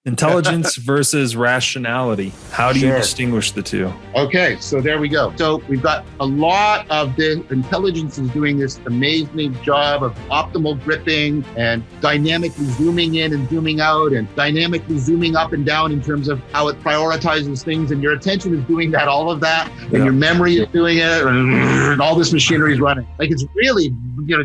Intelligence versus rationality. How do you distinguish the two? Okay, so there we go. So we've got a lot of the intelligence is doing this amazing job of optimal gripping and dynamically zooming in and zooming out and dynamically zooming up and down in terms of how it prioritizes things. And your attention is doing that, all of that. And your memory is doing it. And all this machinery is running. Like it's really,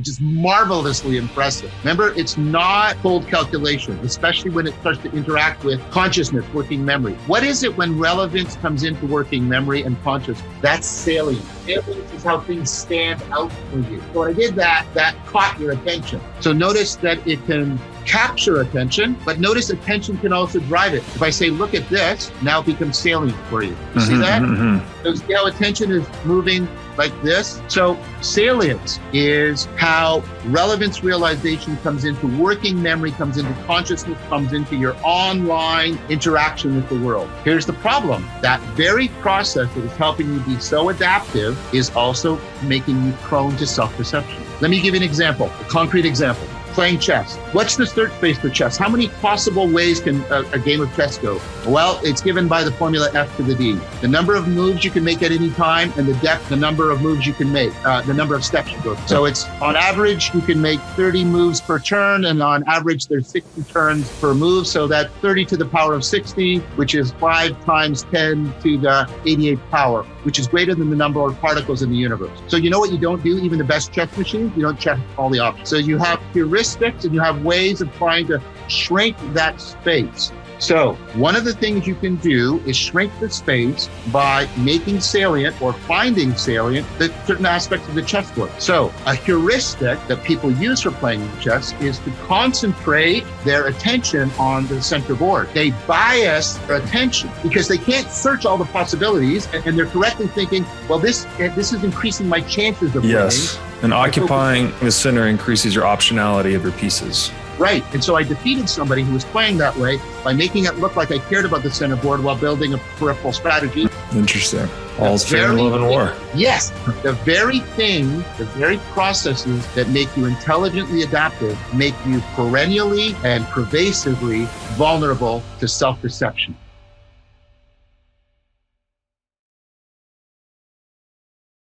just marvelously impressive. Remember, it's not cold calculation, especially when it starts to interact with consciousness, working memory. What is it when relevance comes into working memory and consciousness? That's salient. Salient is how things stand out for you. So when I did that caught your attention. So notice that it can capture attention, but notice attention can also drive it. If I say, look at this, now it becomes salient for you. You see that? So see how attention is moving like this? So salience is how relevance realization comes into working memory, comes into consciousness, comes into your online interaction with the world. Here's the problem. That very process that is helping you be so adaptive is also making you prone to self-deception. Let me give you an example, a concrete example. Playing chess. What's the search space for chess? How many possible ways can a game of chess go? Well, it's given by the formula F to the D. The number of moves you can make at any time and the depth, the number of moves you can make, the number of steps you go through. So it's on average, you can make 30 moves per turn, and on average, there's 60 turns per move. So that's 30 to the power of 60, which is 5 times 10 to the 88th power, which is greater than the number of particles in the universe. So you know what you don't do, even the best chess machines, you don't check all the options. So you have heuristics and you have ways of trying to shrink that space. So one of the things you can do is shrink the space by making salient or finding salient the certain aspects of the chessboard. So a heuristic that people use for playing chess is to concentrate their attention on the center board. They bias their attention because they can't search all the possibilities, and they're correctly thinking, well, this is increasing my chances of winning. And occupying the center increases your optionality of your pieces. Right. And so I defeated somebody who was playing that way by making it look like I cared about the center board while building a peripheral strategy. Interesting. All's fair in love and war. Yes. The very processes that make you intelligently adaptive make you perennially and pervasively vulnerable to self-deception.